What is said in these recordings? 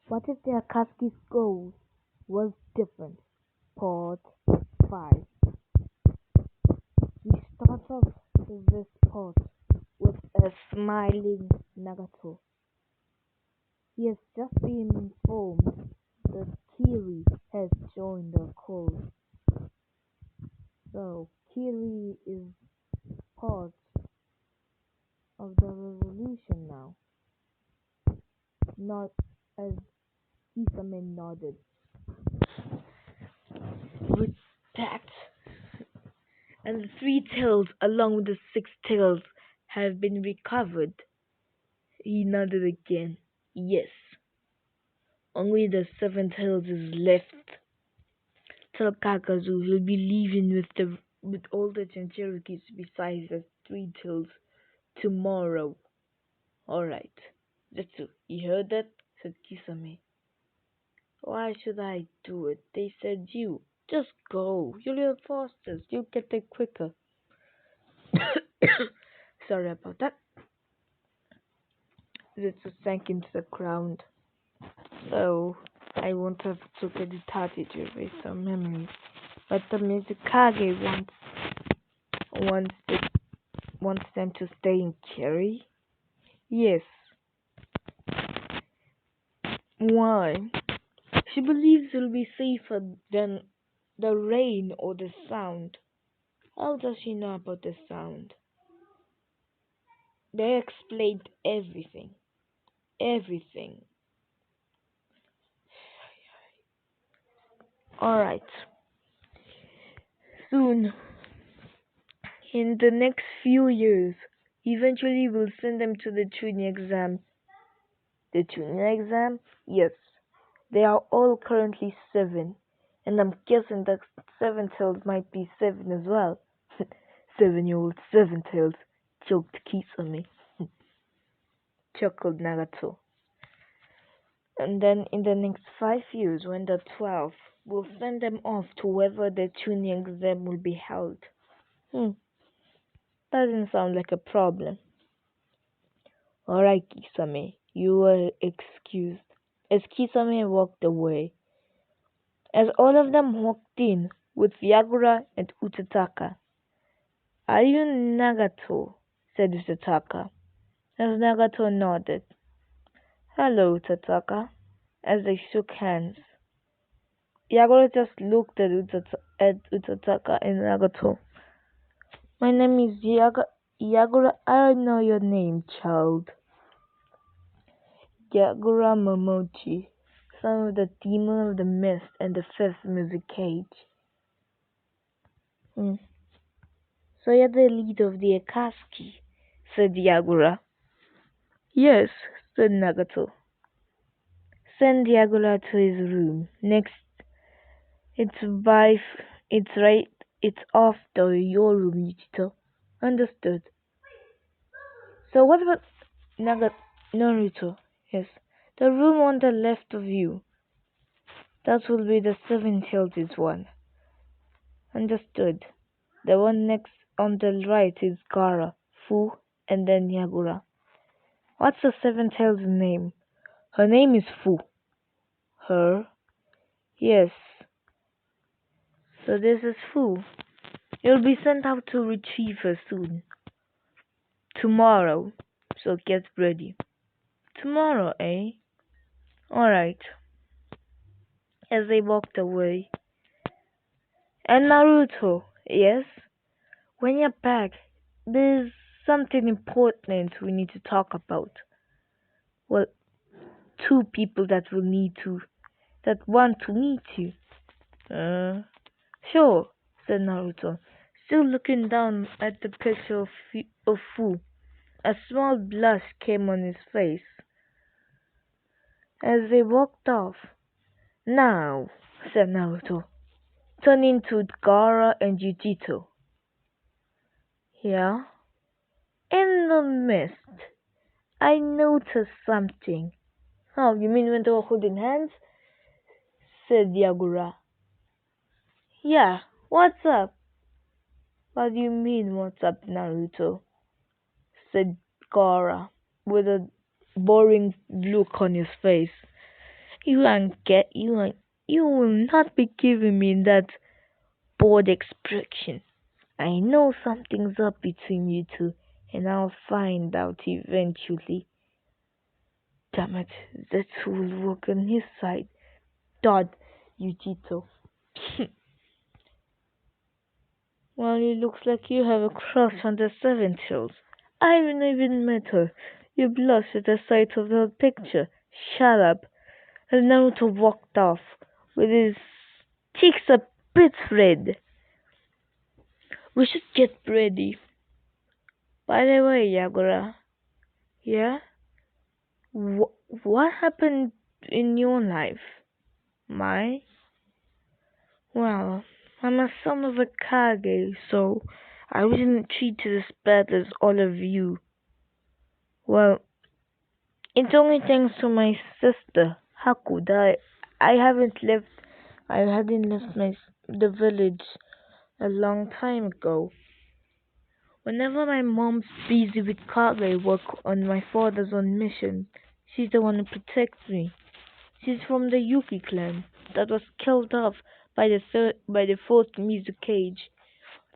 What if the Akatsuki's goal was different? Part 5. We start off this part with a smiling Nagato. He has just been informed that Kiri has joined the call. So, Kiri is part of the revolution now, not as Kisame nodded. With that, and the three tails along with the six tails have been recovered. He nodded again. Yes, only the seven tails is left. Tell Kakazu he'll be leaving with all the Jinchurikis besides the three tails tomorrow. Alright. Zetsu, you heard that? Said Kisame. Why should I do it? They said you. Just go. You're the fastest. You'll get there quicker. Sorry about that. Zetsu sank into the ground. So I won't have to get it started to erase some memories. But the Mizukage wants wants them to stay in Kerry? Yes. Why? She believes it'll be safer than the rain or the sound. How does she know about the sound? They explained everything. Everything. Alright. Soon, in the next few years, eventually we'll send them to the tuning exam. The tuning exam? Yes. They are all currently 7. And I'm guessing that 7 tails might be 7 as well. 7-year-old 7 tails, joked Kisame. Chuckled Nagato. And then in the next 5 years, when they're 12, we'll send them off to wherever the tuning exam will be held. Doesn't sound like a problem. Alright, Kisame, you are excused. As Kisame walked away, as all of them walked in with Yagura and Utataka. Are you Nagato? Said Utataka, as Nagato nodded. Hello, Utataka, as they shook hands. Yagura just looked at Utataka and Nagato. My name is Yagura. I know your name, child. Yagura Momochi, son of the demon of the mist and the fifth music cage. So you're the leader of the Akatsuki, said Yagura. Yes, said Nagato. Send Yagura to his room. Next, it's right, it's after your room, Yuchito. Understood. So what about Naruto? Yes, the room on the left of you. That will be the seven-tailed one. Understood. The one next on the right is Gara, Fu, and then Yagura. What's the seven-tailed name? Her name is Fu. Her? Yes. So this is Fu. You'll be sent out to retrieve her soon. Tomorrow. So get ready. Tomorrow, eh? Alright. As they walked away. And Naruto, yes? When you're back, there's something important we need to talk about. Well, two people that want to meet you. Sure, said Naruto, still looking down at the picture of Fu. A small blush came on his face. As they walked off, now, said Naruto, turning to Gaara and Yujito. Yeah? In the mist, I noticed something. Oh, you mean when they were holding hands? Said Yagura. Yeah, what's up? What do you mean, what's up, Naruto? Said Gaara, with a boring look on his face. You will not be giving me that bored expression. I know something's up between you two, and I'll find out eventually. Damn it, that will work on his side, thought Yujito. Well, it looks like you have a crush on the Seven Hills. I haven't even met her. You blushed at the sight of her picture. Shut up. And Naruto walked off, with his cheeks a bit red. We should get ready. By the way, Yagura. Yeah? What happened in your life? My? Well, I'm a son of a Kage, so I wasn't treated as bad as all of you. Well, it's only thanks to my sister, Haku, that I haven't left. I hadn't left the village a long time ago. Whenever my mom's busy with Kage work on my father's on mission, she's the one who protects me. She's from the Yuki clan that was killed off by the fourth Mizukage.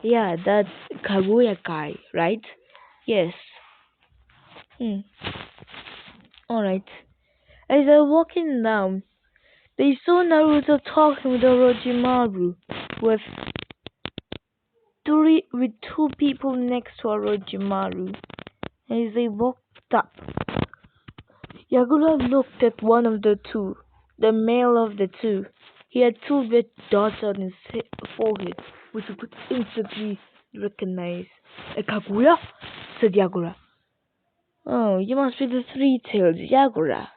Yeah, that's Kaguya guy, right? Yes. Hmm. Alright. As I walking down, they saw Naruto talking with Orochimaru with with two people next to Orochimaru. As they walked up, Yagura looked at one of the two, the male of the two. He had two red dots on his forehead, which you could instantly recognize. Kaguya? Said Yagura. Oh, you must be the three-tailed Yagura.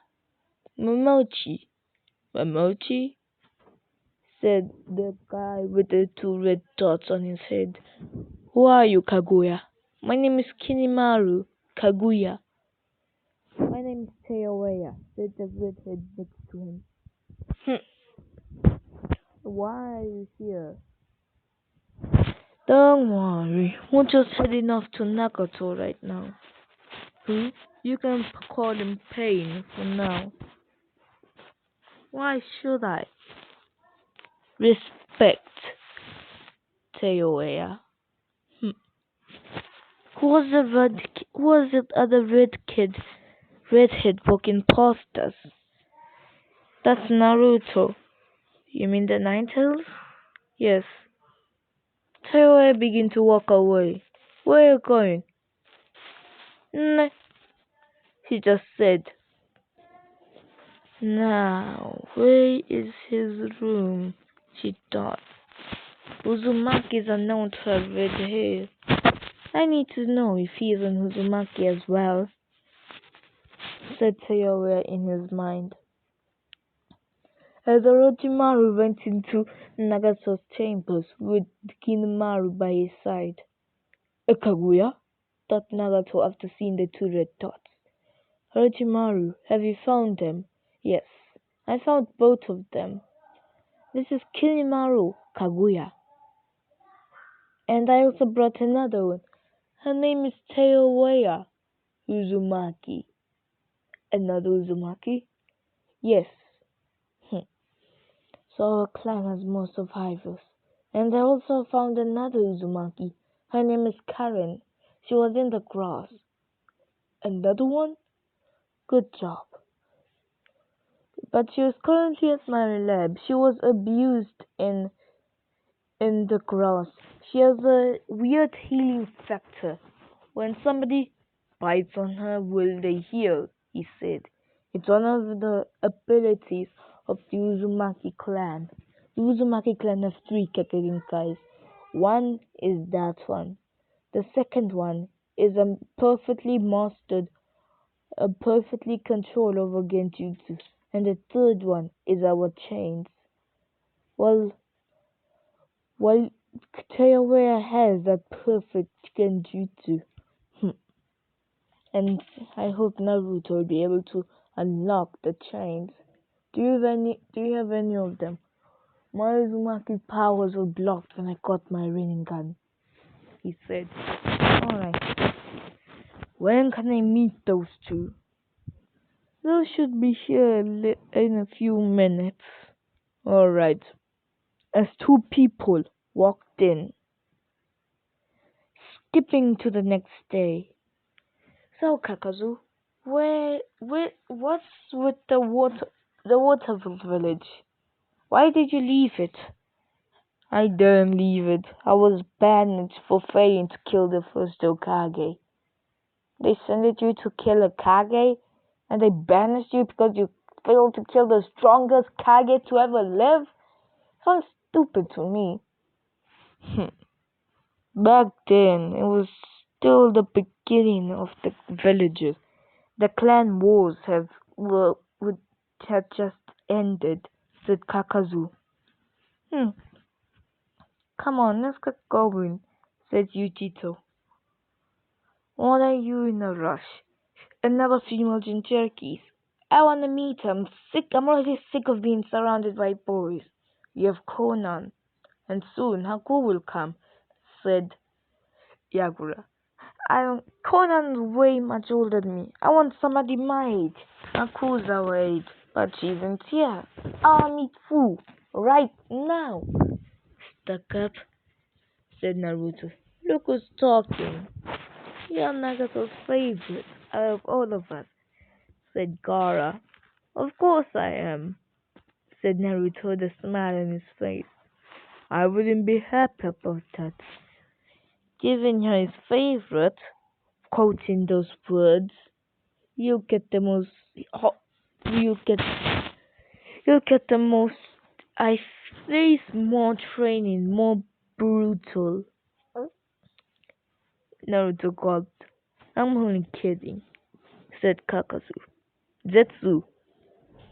Momochi. Momochi? Said the guy with the two red dots on his head. Who are you, Kaguya? My name is Kinimaru Kaguya. My name is Teoya, said the redhead next to him. Why are you here? Don't worry, we're just heading off to Nagato right now. Who? You can call him Pain for now. Why should I? Respect, Teoya. Who was that other redhead walking past us? That's Naruto. You mean the Ninetales? Yes. Teoya began to walk away. Where are you going? Nah, he just said. Now, where is his room? She thought. Uzumaki's are known to have red hair. I need to know if he is an Uzumaki as well, said Teoya in his mind. As Orochimaru went into Nagato's chambers with Kinemaru by his side. Kaguya? Thought Nagato after seeing the two red dots. Orochimaru, have you found them? Yes, I found both of them. This is Kinemaru Kaguya. And I also brought another one. Her name is Teoya Uzumaki. Another Uzumaki? Yes. So our clan has more survivors. And I also found another Uzumaki. Her name is Karen. She was in the grass. Another one? Good job. But she was currently at my lab. She was abused in the grass. She has a weird healing factor. When somebody bites on her, will they heal? He said. It's one of the abilities of the Uzumaki clan. The Uzumaki clan has three Kakegenkai. One is that one. The second one is a perfectly mastered, a perfectly controlled over Genjutsu. And the third one is our chains. Well, Teoya has that perfect Genjutsu. And I hope Naruto will be able to unlock the chains. Do you have any of them? My Uzumaki powers were blocked when I got my Rinnegan, he said. Alright. When can I meet those two? They should be here in a few minutes. Alright. As two people walked in, skipping to the next day. So, Kakazu, what's with the Waterville village? Why did you leave it? I didn't leave it. I was banished for failing to kill the first Okage. They sent you to kill a Kage, and they banished you because you failed to kill the strongest Kage to ever live? Sounds stupid to me. Back then, it was still the beginning of the villages. The clan wars had just ended, said Kakazu. Hmm, come on, let's get going, said Yujito. What are you in a rush? Another female Jinchurikis. I want to meet him. I'm already sick of being surrounded by boys. You have Conan, and soon Haku will come, said Yagura. Conan's way much older than me. I want somebody my age. Haku's our age, but she isn't here. I'll meet Fu right now. Stuck up, said Naruto. Look who's talking. You're Nagato's favorite out of all of us, said Gaara. Of course I am, said Naruto with a smile on his face. I wouldn't be happy about that. Given you're his favorite, quoting those words, you get the most. You get. You get the most. I face more training, more brutal. Naruto gulped. I'm only kidding, said Kakazu. Zetsu,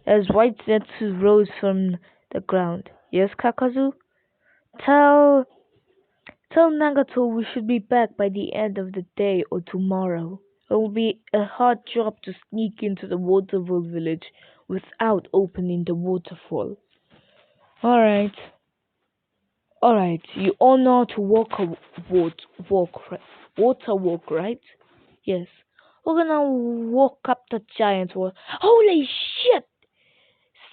as White Zetsu rose from the ground. Yes, Kakazu? Tell Tell Nagato we should be back by the end of the day or tomorrow. It will be a hard job to sneak into the Waterfall village without opening the waterfall. Alright. Alright, you all know how to water walk, right? Yes. We're gonna walk up the giant wall. Holy shit!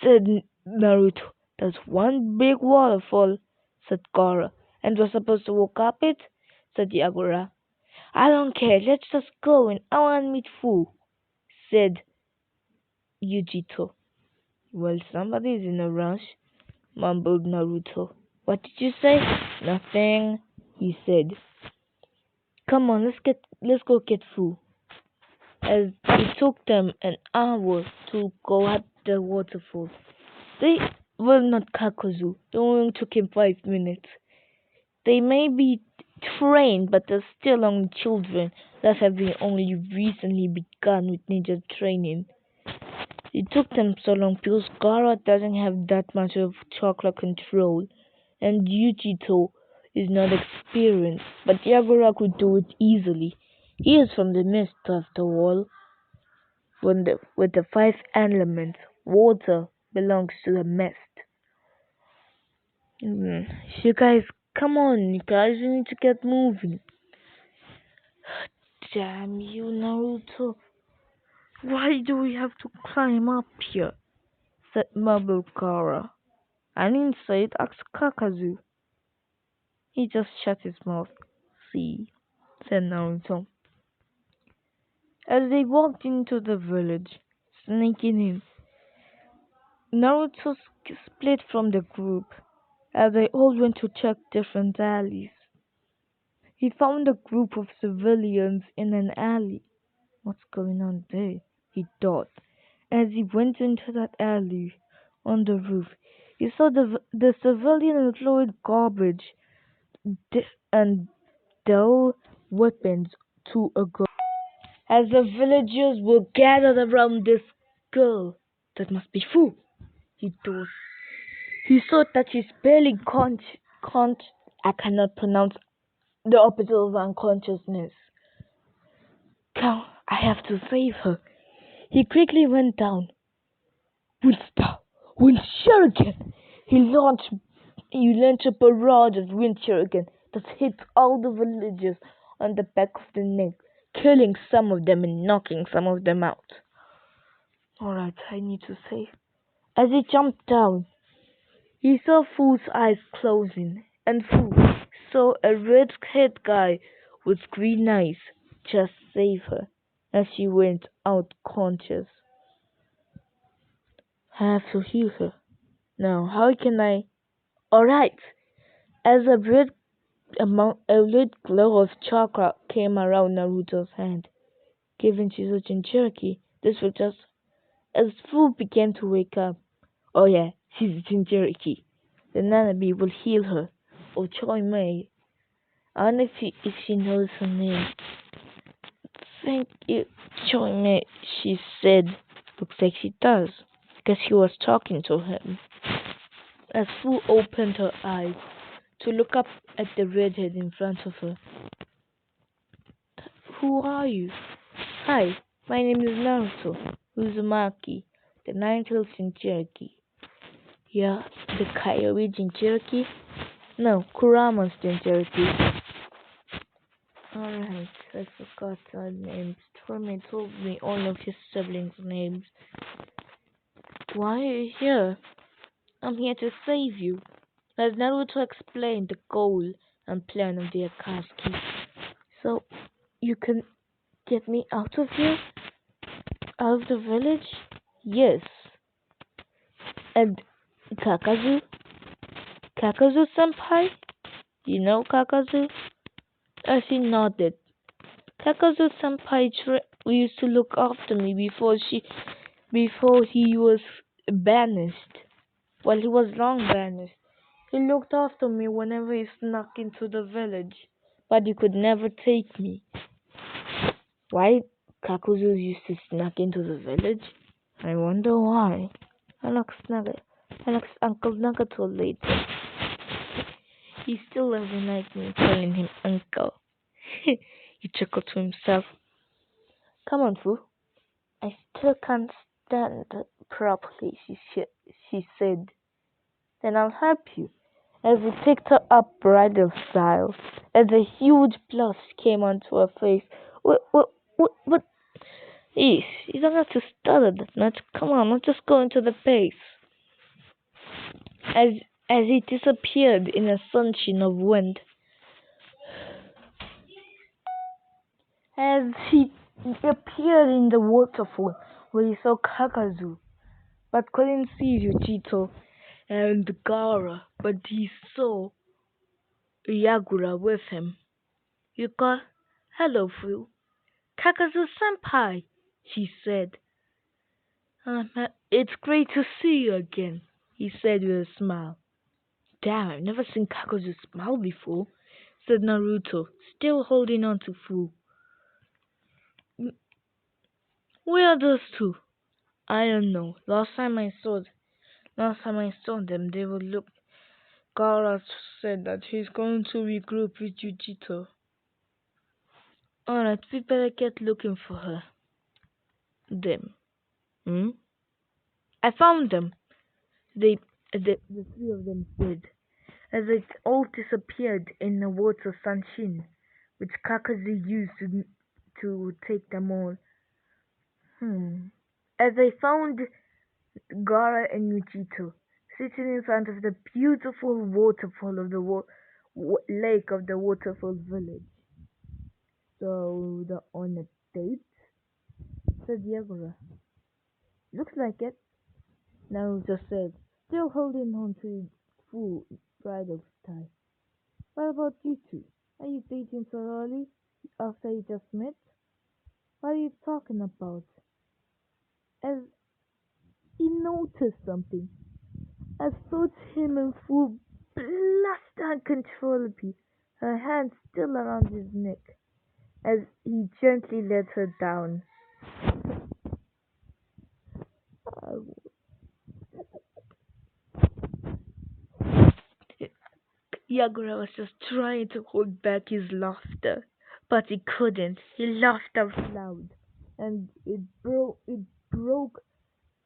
Said Naruto. There's one big waterfall, said Gaara. And we're supposed to walk up it? Said Yagura. I don't care, let's just go and I want to meet Fu, said Yujito. Well, somebody's in a rush, mumbled Naruto. What did you say? Nothing, he said. Come on, let's go get Fu. As it took them an hour to go up the waterfall. They well not Kakuzu. It only took him 5 minutes. They may be trained, but they're still only children that have been only recently begun with ninja training. It took them so long because Gaara doesn't have that much of chakra control, and Yujito is not experienced, but Yagura could do it easily. He is from the mist after all. With the five elements, water belongs to the mist. You guys, come on, you guys, we need to get moving. Damn you, Naruto. Why do we have to climb up here? Said Marble Gaara. I didn't say it, asked Kakazu. He just shut his mouth. See, said Naruto. As they walked into the village, sneaking in, Naruto split from the group as they all went to check different alleys. He found a group of civilians in an alley. What's going on there? He thought. As he went into that alley on the roof, he saw the civilians load garbage and dull weapons to a girl. As the villagers were gathered around this girl, that must be Fu, he thought. He thought that she's barely I cannot pronounce the opposite of unconsciousness. Come, I have to save her. He quickly went down. Wind Shuriken! He launched a barrage of Wind Shuriken that hit all the villagers on the back of the neck, killing some of them and knocking some of them out. Alright, I need to say. As he jumped down, he saw Foo's eyes closing, and Fu saw a red-haired guy with green eyes just save her as she went out conscious. I have to heal her. Now, how can I? Alright! As a red glow of chakra came around Naruto's hand, giving Shizu Jinchuriki, this was just as Fu began to wake up. Oh yeah, she's Jinchuriki. The Nanabe will heal her. Oh, Choi Mei. I wonder if she knows her name. Thank you, Choi Mei, she said. Looks like she does, because she was talking to him. As Fu opened her eyes to look up at the redhead in front of her. Who are you? Hi, my name is Naruto Uzumaki, the Nine-Tailed Jinchuriki. Yeah, the Kaiori Jinchuriki? No, Kurama's Jinchuriki. Alright, I forgot our names. Torme told me all of his siblings' names. Why are you here? I'm here to save you. As Naruto explained the goal and plan of the Akatsuki. So, you can get me out of here? Out of the village? Yes. And Kakazu? Kakazu-senpai? You know Kakazu? As he nodded. Kakazu-senpai used to look after me before he was banished. Well, he was long banished. He looked after me whenever he snuck into the village, but he could never take me. Why Kakuzu used to snuck into the village? I wonder why. I'll ask Uncle Nagato later. He still doesn't like me calling him Uncle. He chuckled to himself. Come on, Fu. I still can't stand properly, she said. Then I'll help you. As he picked her up bridal style, as a huge blush came onto her face. What? Eesh, you don't have to stutter that much. Come on, let's just go into the pace. As he disappeared in a sunshine of wind. As he appeared in the waterfall where he saw Kakazu, but couldn't see Yujito and Gara, but he saw Yagura with him. Yuka, hello, Fu. Kakazu-senpai, she said. It's great to see you again, he said with a smile. Damn, I've never seen Kakazu smile before, said Naruto, still holding on to Fu. Where are those two? I don't know. Last time I saw them, they would look. Gaara said that he's going to regroup with Yujito. Alright, we better get looking for her. Them. Hmm? I found them. The three of them did, as it all disappeared in the water sunshine, which Kakazu used to take them all. As I found Gara and Yujito sitting in front of the beautiful waterfall of the lake of the waterfall village. So they're on a date? Said Yagura. Looks like it. Naruto said, still holding on to his full bridal tie. What about you two? Are you dating so early after you just met? What are you talking about? As he noticed something, I thought him and Fu blushed uncontrollably, her hand still around his neck, as he gently let her down. Yagura was just trying to hold back his laughter, but he couldn't. He laughed out loud, and it broke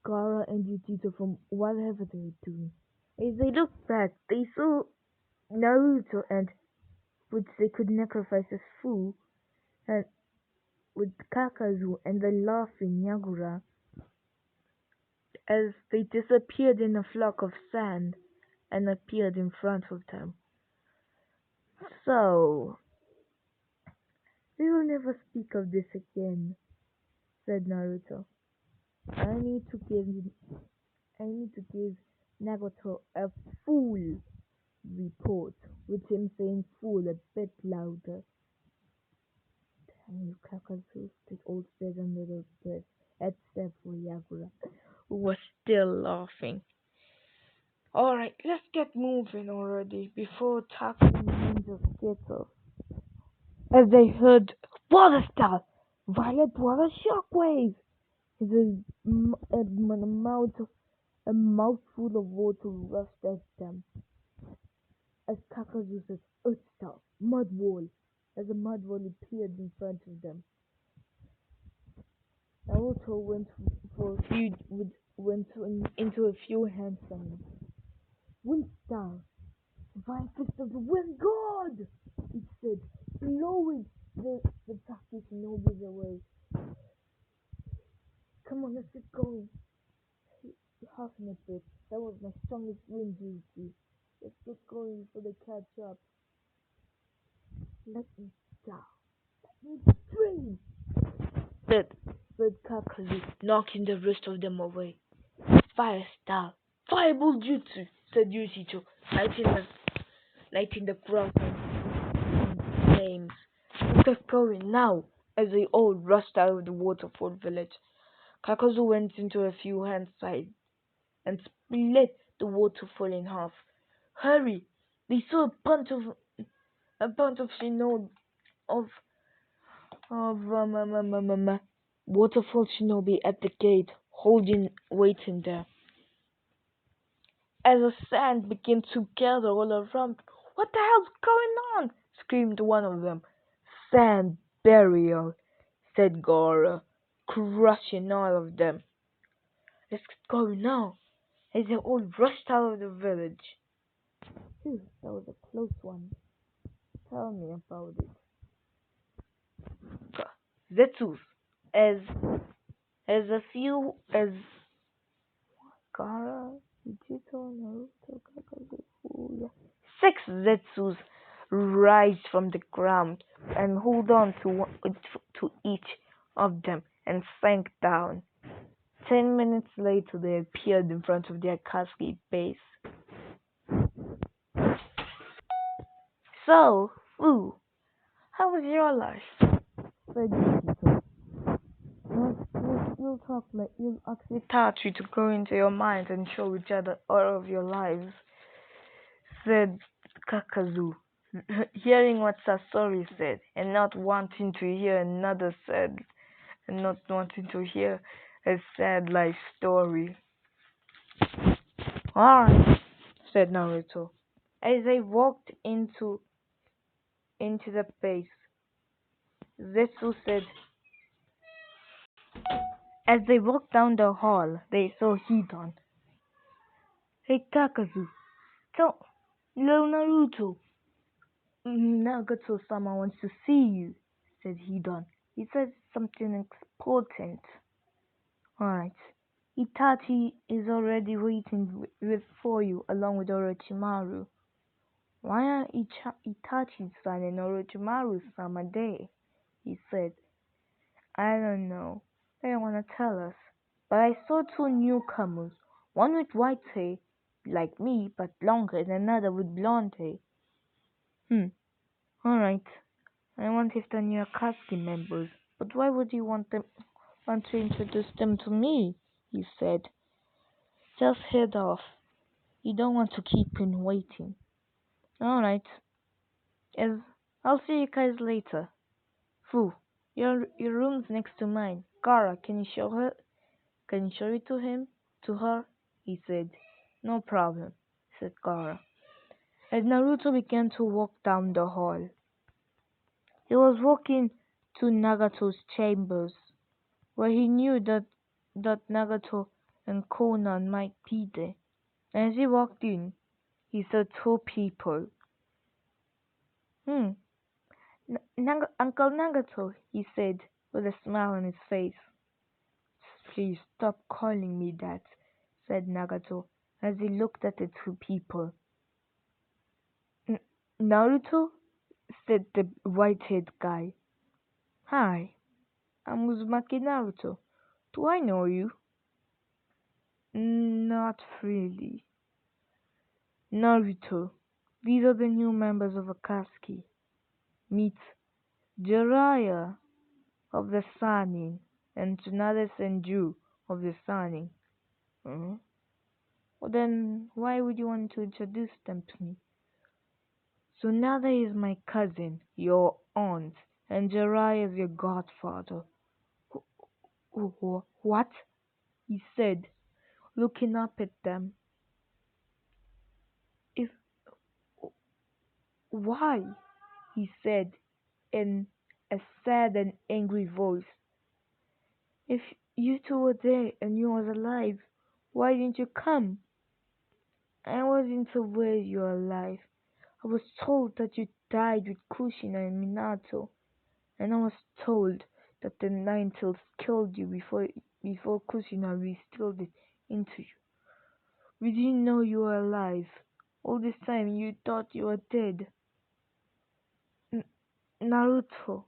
Gara and Yujito from whatever they were doing. As they looked back, they saw Naruto and which they could sacrifice as Fu, and with Kakazu and the laughing Yagura. as they disappeared in a flock of sand and appeared in front of them. So, we will never speak of this again, said Naruto. I need to give I need to give Nagato a full report, with him saying full a bit louder. Damn you, Kakazu, the old said under the breath, except for Yagura, who was still laughing. Alright, let's get moving already before Taku Ninja gets off. As they heard water style, violet water shockwave. A mouthful of water rushed at them. As Kakazu said, Earth mud wall, as a mud wall appeared in front of them. Naruto went into a few hand summons. Wind style, divine fist of the wind god, it said, blowing the Taku Shinobis away. Come on, let's get going. Huffing a bit. That was my strongest wind jutsu. Let's get going before they catch up. Let me down. Let me dream, said Kakazu, knocking the rest of them away. Fire style. Fireball jutsu, said Yushito, lighting the ground in flames. Let's get going now, as they all rushed out of the waterfall village. Kakazu went into a few hand sides and split the waterfall in half. Hurry! They saw a bunch of shinobi of waterfall shinobi at the gate, waiting there. As the sand began to gather all around, what the hell's going on? Screamed one of them. Sand burial, said Gora, crushing all of them. Let's go now, as they all rushed out of the village. Phew, that was a close one. Tell me about it. Zetsus, as as Gara, Vegito, Naruto, Kakazu, yeah. 6 Zetsus rise from the ground and hold on to each of them and sank down. 10 minutes later, they appeared in front of the Akatsuki base. So, Fu, how was your life? Said Vegito. You'll actually touch you to go into your mind and show each other all of your lives, said Kakazu, hearing what Sasori said and not wanting to hear a sad life story. Alright, said Naruto, as they walked into the base. Zetsu said, as they walked down the hall, they saw Hidan. Hey Kakazu, tell little Naruto. Nagato-sama wants to see you, said Hidan. He said something important. Alright. Itachi is already waiting for you along with Orochimaru. Why are Itachi-san and Orochimaru-sama there? He said. I don't know. They don't want to tell us. But I saw 2 newcomers. One with white hair, like me, but longer, and another with blonde hair. Alright. I wonder if they're new Akatsuki members. But why would you want to introduce them to me? He said. Just head off. You don't want to keep him waiting. Alright. I'll see you guys later. Fu, your room's next to mine. Kara, can you show it to him? To her? He said. No problem, said Kara. As Naruto began to walk down the hall. He was walking to Nagato's chambers, where he knew that Nagato and Konan might be there. As he walked in, he saw 2 people. Uncle Nagato, he said, with a smile on his face. Please stop calling me that, said Nagato as he looked at the two people. "N- Naruto?" said the white-haired guy. "Hi, I'm Uzumaki Naruto. Do I know you?" "Not really." "Naruto, these are the new members of Akatsuki. Meet Jiraiya of the Sannin and Tsunade Senju of the Sannin." "Hmm? Well, then why would you want to introduce them to me?" "Tsunade is my cousin, your aunt, and Jiraiya is your godfather." "What?" he said, looking up at them. "If Why?" he said in a sad and angry voice. "If you two were there and you was alive, why didn't you come?" "I wasn't aware you were alive. I was told that you died with Kushina and Minato, and I was told that the Nine Tails killed you before Kushina reinstilled it into you. We didn't know you were alive. All this time you thought you were dead." N- Naruto,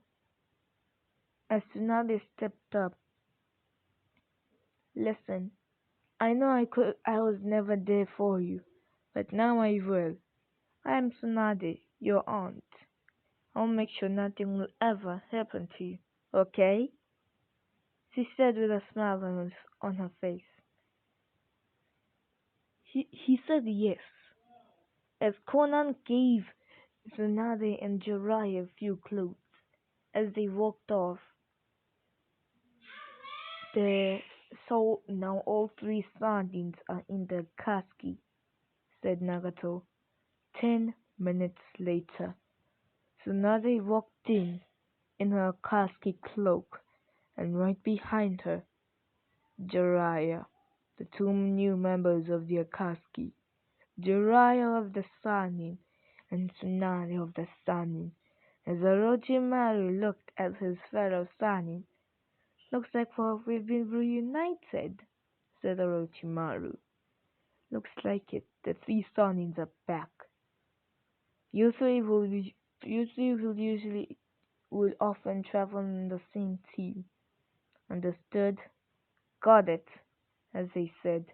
as Tsunade stepped up, "Listen, I know I was never there for you, but now I will. I am Tsunade, your aunt. I'll make sure nothing will ever happen to you, okay?" she said with a smile on her face. He said yes, as Conan gave Tsunade and Jiraiya a few clothes. As they walked off, the so now all three sardines are in the casket, said Nagato. 10 minutes later, Tsunade walked in her casket cloak, and right behind her, Jiraiya, the two new members of the Akatsuki, Jiraiya of the Sannin and Tsunade of the Sannin. As Orochimaru looked at his fellow Sannin, "Looks like we've been reunited," said Orochimaru. "Looks like it. The three Sonnins are back. You three will usually will often travel in the same team. Understood?" "Got it," as they said.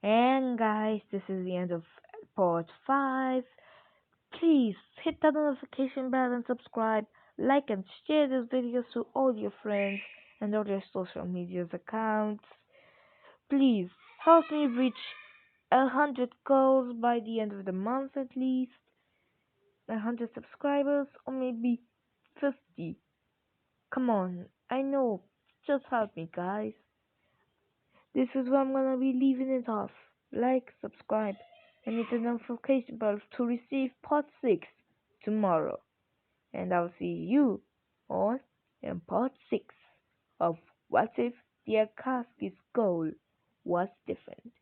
And guys, this is the end of part 5. Please hit that notification bell and subscribe, like and share this video to all your friends and all your social media accounts. Please help me reach 100 goals by the end of the month at least. 100 subscribers or maybe 50. Come on, I know. Just help me, guys. This is where I'm gonna be leaving it off. Like, subscribe, and hit the notification bell to receive part 6 tomorrow. And I'll see you all in part 6 of What If the Akatsuki's goal was different.